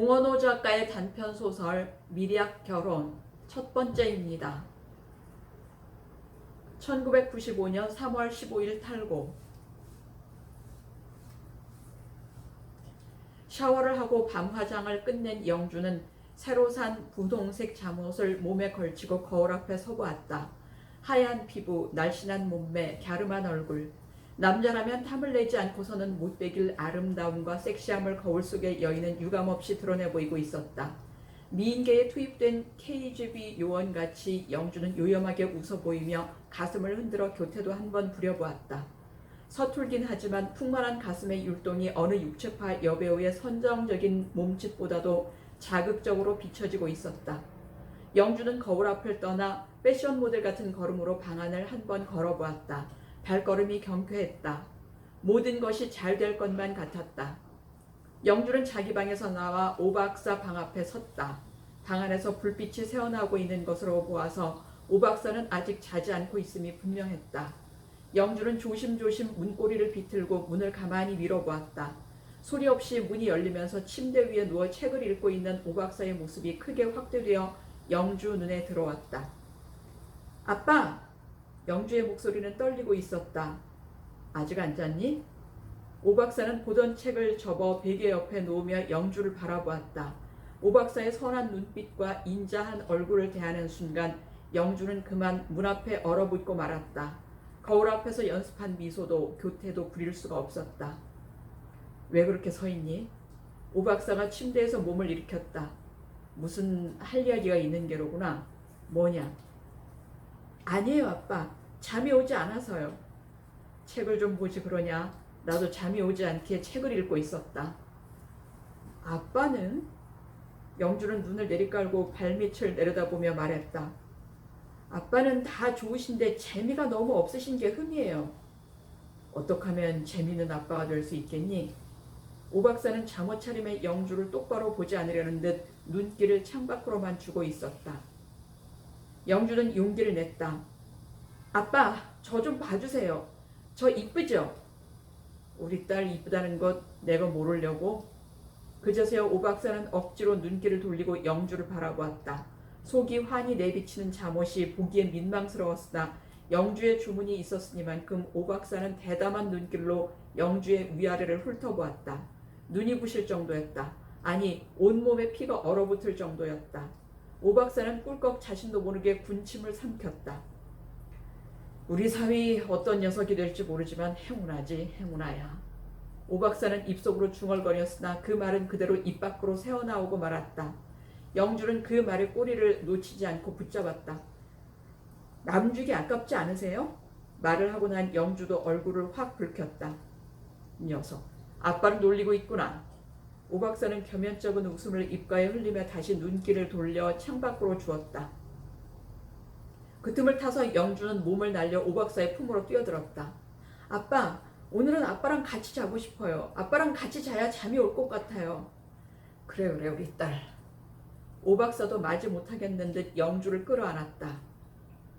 봉원호 작가의 단편소설 미리학 결혼 첫 번째입니다. 1995년 3월 15일 탈고. 샤워를 하고 밤 화장을 끝낸 영주는 새로 산 분홍색 잠옷을 몸에 걸치고 거울 앞에 서보았다. 하얀 피부, 날씬한 몸매, 갸름한 얼굴. 남자라면 탐을 내지 않고서는 못 베길 아름다움과 섹시함을 거울 속의 여인은 유감없이 드러내 보이고 있었다. 미인계에 투입된 KGB 요원같이 영주는 요염하게 웃어 보이며 가슴을 흔들어 교태도 한번 부려보았다. 서툴긴 하지만 풍만한 가슴의 율동이 어느 육체파 여배우의 선정적인 몸짓보다도 자극적으로 비춰지고 있었다. 영주는 거울 앞을 떠나 패션 모델 같은 걸음으로 방 안을 한번 걸어보았다. 발걸음이 경쾌했다. 모든 것이 잘 될 것만 같았다. 영주는 자기 방에서 나와 오 박사 방 앞에 섰다. 방 안에서 불빛이 새어나오고 있는 것으로 보아서 오 박사는 아직 자지 않고 있음이 분명했다. 영주는 조심조심 문고리를 비틀고 문을 가만히 밀어보았다. 소리 없이 문이 열리면서 침대 위에 누워 책을 읽고 있는 오 박사의 모습이 크게 확대되어 영주 눈에 들어왔다. 아빠! 영주의 목소리는 떨리고 있었다. 아직 안 잤니? 오 박사는 보던 책을 접어 베개 옆에 놓으며 영주를 바라보았다. 오 박사의 선한 눈빛과 인자한 얼굴을 대하는 순간 영주는 그만 문 앞에 얼어붙고 말았다. 거울 앞에서 연습한 미소도 교태도 부릴 수가 없었다. 왜 그렇게 서 있니? 오 박사가 침대에서 몸을 일으켰다. 무슨 할 이야기가 있는 게로구나. 뭐냐? 아니에요, 아빠. 잠이 오지 않아서요. 책을 좀 보지 그러냐? 나도 잠이 오지 않게 책을 읽고 있었다. 아빠는? 영주는 눈을 내리깔고 발밑을 내려다보며 말했다. 아빠는 다 좋으신데 재미가 너무 없으신 게 흠이에요. 어떻게 하면 재미있는 아빠가 될 수 있겠니? 오 박사는 잠옷 차림의 영주를 똑바로 보지 않으려는 듯 눈길을 창밖으로만 주고 있었다. 영주는 용기를 냈다. 아빠, 저 좀 봐주세요. 저 이쁘죠? 우리 딸 이쁘다는 것 내가 모르려고? 그제서야 오 박사는 억지로 눈길을 돌리고 영주를 바라보았다. 속이 환히 내비치는 잠옷이 보기에 민망스러웠으나 영주의 주문이 있었으니만큼 오 박사는 대담한 눈길로 영주의 위아래를 훑어보았다. 눈이 부실 정도였다. 아니, 온몸에 피가 얼어붙을 정도였다. 오 박사는 꿀꺽 자신도 모르게 군침을 삼켰다. 우리 사위 어떤 녀석이 될지 모르지만 행운아지, 행운아야. 오 박사는 입속으로 중얼거렸으나 그 말은 그대로 입 밖으로 새어나오고 말았다. 영주는 그 말의 꼬리를 놓치지 않고 붙잡았다. 남 주기 아깝지 않으세요? 말을 하고 난 영주도 얼굴을 확 붉혔다. 녀석, 아빠를 놀리고 있구나. 오 박사는 겸연쩍은 웃음을 입가에 흘리며 다시 눈길을 돌려 창밖으로 주었다. 그 틈을 타서 영주는 몸을 날려 오 박사의 품으로 뛰어들었다. 아빠, 오늘은 아빠랑 같이 자고 싶어요. 아빠랑 같이 자야 잠이 올 것 같아요. 그래 우리 딸. 오 박사도 마지 못하겠는 듯 영주를 끌어안았다.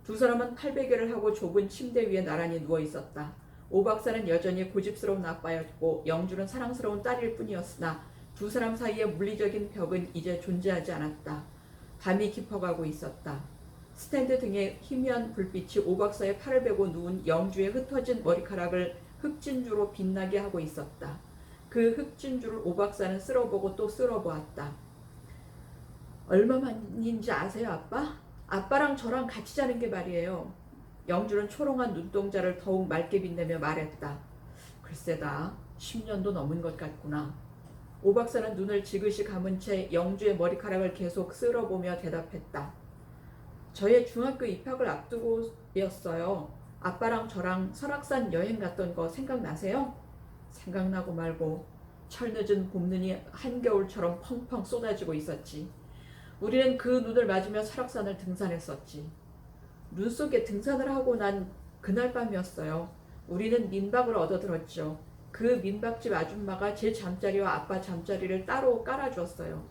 두 사람은 팔베개를 하고 좁은 침대 위에 나란히 누워 있었다. 오 박사는 여전히 고집스러운 아빠였고 영주는 사랑스러운 딸일 뿐이었으나 두 사람 사이의 물리적인 벽은 이제 존재하지 않았다. 밤이 깊어가고 있었다. 스탠드 등의 희미한 불빛이 오 박사의 팔을 베고 누운 영주의 흩어진 머리카락을 흑진주로 빛나게 하고 있었다. 그 흑진주를 오 박사는 쓸어보고 또 쓸어보았다. 얼마만인지 아세요, 아빠? 아빠랑 저랑 같이 자는 게 말이에요. 영주는 초롱한 눈동자를 더욱 맑게 빛내며 말했다. 글쎄다, 10년도 넘은 것 같구나. 오 박사는 눈을 지그시 감은 채 영주의 머리카락을 계속 쓸어보며 대답했다. 저의 중학교 입학을 앞두고였어요. 아빠랑 저랑 설악산 여행 갔던 거 생각나세요? 생각나고 말고 철늦은 봄눈이 한겨울처럼 펑펑 쏟아지고 있었지. 우리는 그 눈을 맞으며 설악산을 등산했었지. 눈 속에 등산을 하고 난 그날 밤이었어요. 우리는 민박을 얻어들었죠. 그 민박집 아줌마가 제 잠자리와 아빠 잠자리를 따로 깔아주었어요.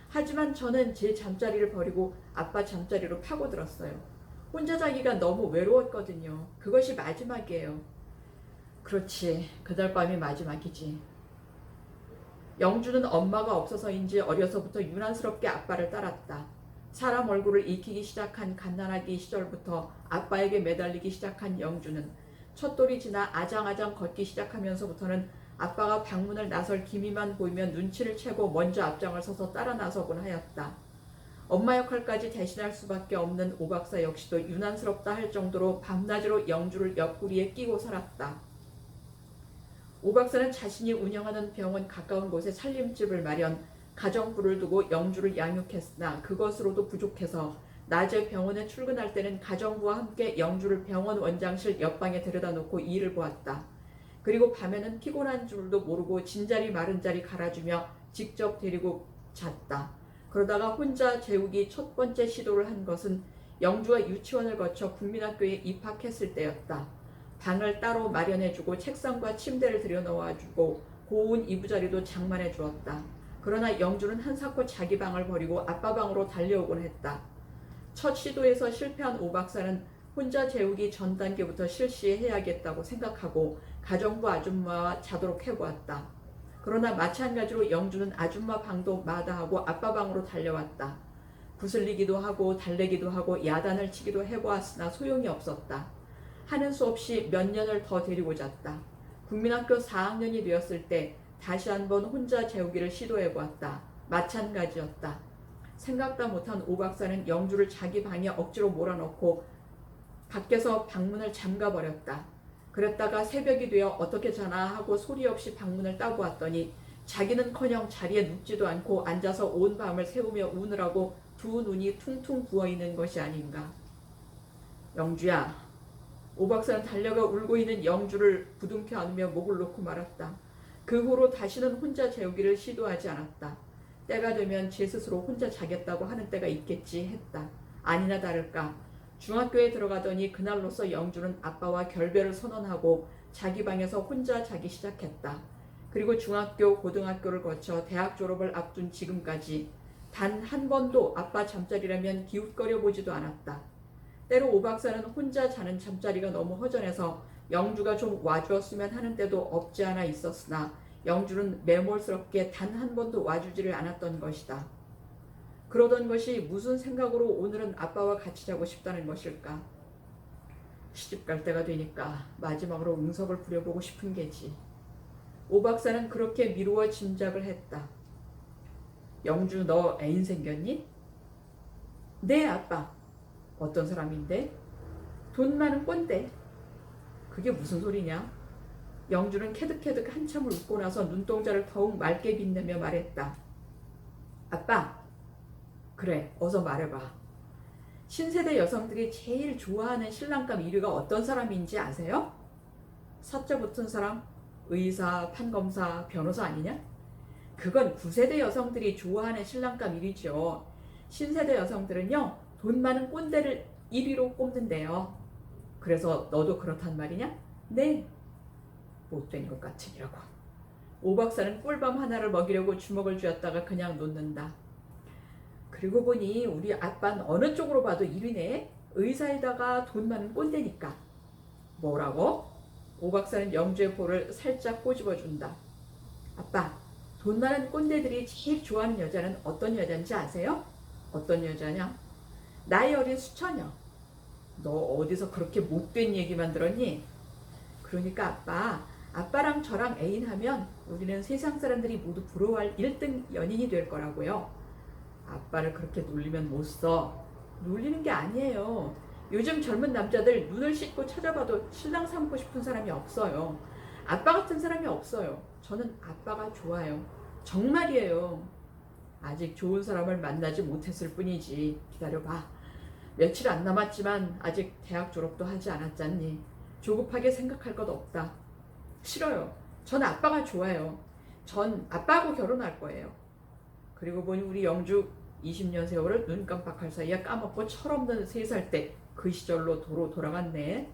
하지만 저는 제 잠자리를 버리고 아빠 잠자리로 파고들었어요. 혼자 자기가 너무 외로웠거든요. 그것이 마지막이에요. 그렇지, 그날 밤이 마지막이지. 영주는 엄마가 없어서인지 어려서부터 유난스럽게 아빠를 따랐다. 사람 얼굴을 익히기 시작한 갓난아기 시절부터 아빠에게 매달리기 시작한 영주는 첫 돌이 지나 아장아장 걷기 시작하면서부터는 아빠가 방문을 나설 기미만 보이면 눈치를 채고 먼저 앞장을 서서 따라 나서곤 하였다. 엄마 역할까지 대신할 수밖에 없는 오 박사 역시도 유난스럽다 할 정도로 밤낮으로 영주를 옆구리에 끼고 살았다. 오 박사는 자신이 운영하는 병원 가까운 곳에 살림집을 마련, 가정부를 두고 영주를 양육했으나 그것으로도 부족해서 낮에 병원에 출근할 때는 가정부와 함께 영주를 병원 원장실 옆방에 데려다 놓고 일을 보았다. 그리고 밤에는 피곤한 줄도 모르고 진자리 마른자리 갈아주며 직접 데리고 잤다. 그러다가 혼자 재우기 첫 번째 시도를 한 것은 영주가 유치원을 거쳐 국민학교에 입학했을 때였다. 방을 따로 마련해주고 책상과 침대를 들여놓아주고 고운 이부자리도 장만해 주었다. 그러나 영주는 한사코 자기 방을 버리고 아빠 방으로 달려오곤 했다. 첫 시도에서 실패한 오 박사는 혼자 재우기 전 단계부터 실시해야겠다고 생각하고 가정부 아줌마와 자도록 해보았다. 그러나 마찬가지로 영주는 아줌마 방도 마다하고 아빠 방으로 달려왔다. 구슬리기도 하고 달래기도 하고 야단을 치기도 해보았으나 소용이 없었다. 하는 수 없이 몇 년을 더 데리고 잤다. 국민학교 4학년이 되었을 때 다시 한번 혼자 재우기를 시도해보았다. 마찬가지였다. 생각도 못한 오 박사는 영주를 자기 방에 억지로 몰아넣고 밖에서 방문을 잠가버렸다. 그랬다가 새벽이 되어 어떻게 자나 하고 소리 없이 방문을 따보았더니 자기는커녕 자리에 눕지도 않고 앉아서 온 밤을 새우며 우느라고 두 눈이 퉁퉁 부어있는 것이 아닌가. 영주야. 오 박사는 달려가 울고 있는 영주를 부둥켜 안으며 목을 놓고 말았다. 그 후로 다시는 혼자 재우기를 시도하지 않았다. 때가 되면 제 스스로 혼자 자겠다고 하는 때가 있겠지 했다. 아니나 다를까 중학교에 들어가더니 그날로서 영주는 아빠와 결별을 선언하고 자기 방에서 혼자 자기 시작했다. 그리고 중학교, 고등학교를 거쳐 대학 졸업을 앞둔 지금까지 단 한 번도 아빠 잠자리라면 기웃거려 보지도 않았다. 때로 오 박사는 혼자 자는 잠자리가 너무 허전해서 영주가 좀 와주었으면 하는 때도 없지 않아 있었으나 영주는 매몰스럽게 단 한 번도 와주지를 않았던 것이다. 그러던 것이 무슨 생각으로 오늘은 아빠와 같이 자고 싶다는 것일까? 시집갈 때가 되니까 마지막으로 응석을 부려보고 싶은 게지. 오 박사는 그렇게 미루어 짐작을 했다. 영주 너 애인 생겼니? 네 아빠. 어떤 사람인데? 돈 많은 꼰대. 그게 무슨 소리냐? 영주는 캐득캐득 한참을 웃고 나서 눈동자를 더욱 맑게 빛내며 말했다. 아빠, 그래 어서 말해봐. 신세대 여성들이 제일 좋아하는 신랑감 1위가 어떤 사람인지 아세요? 사자 붙은 사람? 의사, 판검사, 변호사 아니냐? 그건 9세대 여성들이 좋아하는 신랑감 1위죠. 신세대 여성들은요 돈 많은 꼰대를 1위로 꼽는데요. 그래서 너도 그렇단 말이냐? 네. 못된 것 같으니라고. 오 박사는 꿀밤 하나를 먹이려고 주먹을 쥐었다가 그냥 놓는다. 그리고 보니 우리 아빠는 어느 쪽으로 봐도 1위네. 의사에다가 돈 많은 꼰대니까. 뭐라고? 오 박사는 영주의 볼을 살짝 꼬집어준다. 아빠, 돈 많은 꼰대들이 제일 좋아하는 여자는 어떤 여자인지 아세요? 어떤 여자냐? 나이 어린 수처녀. 너 어디서 그렇게 못된 얘기만 들었니? 그러니까 아빠랑 저랑 애인하면 우리는 세상 사람들이 모두 부러워할 1등 연인이 될 거라고요. 아빠를 그렇게 놀리면 못 써. 놀리는 게 아니에요. 요즘 젊은 남자들 눈을 씻고 찾아봐도 신랑 삼고 싶은 사람이 없어요. 아빠 같은 사람이 없어요. 저는 아빠가 좋아요. 정말이에요. 아직 좋은 사람을 만나지 못했을 뿐이지. 기다려봐. 며칠 안 남았지만 아직 대학 졸업도 하지 않았잖니. 조급하게 생각할 것 없다. 싫어요. 전 아빠가 좋아요. 전 아빠하고 결혼할 거예요. 그리고 보니 우리 영주 20년 세월을 눈 깜빡할 사이에 까먹고 철없는 3살 때 그 시절로 도로 돌아갔네.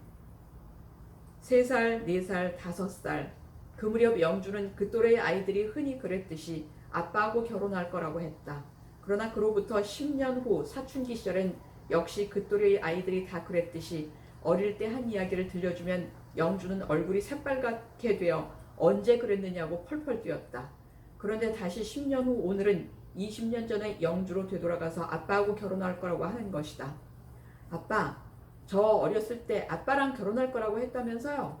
3살, 4살, 5살. 그 무렵 영주는 그 또래의 아이들이 흔히 그랬듯이 아빠하고 결혼할 거라고 했다. 그러나 그로부터 10년 후 사춘기 시절엔 역시 그 또래의 아이들이 다 그랬듯이 어릴 때 한 이야기를 들려주면 영주는 얼굴이 새빨갛게 되어 언제 그랬느냐고 펄펄 뛰었다. 그런데 다시 10년 후 오늘은 20년 전의 영주로 되돌아가서 아빠하고 결혼할 거라고 하는 것이다. 아빠, 저 어렸을 때 아빠랑 결혼할 거라고 했다면서요?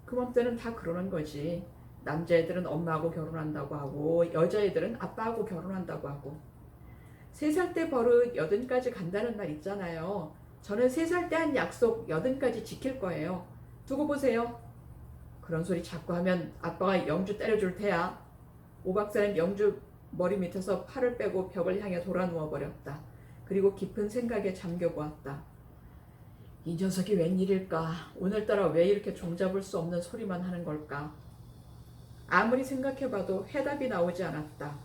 그맘때는 다 그러는 거지. 남자애들은 엄마하고 결혼한다고 하고 여자애들은 아빠하고 결혼한다고 하고. 3살 때 버릇 80까지 간다는 말 있잖아요. 저는 3살 때 한 약속 80까지 지킬 거예요. 두고 보세요. 그런 소리 자꾸 하면 아빠가 영주 때려줄 테야. 오 박사는 영주 머리 밑에서 팔을 빼고 벽을 향해 돌아 누워버렸다. 그리고 깊은 생각에 잠겨보았다. 이 녀석이 웬일일까? 오늘따라 왜 이렇게 종잡을 수 없는 소리만 하는 걸까? 아무리 생각해봐도 해답이 나오지 않았다.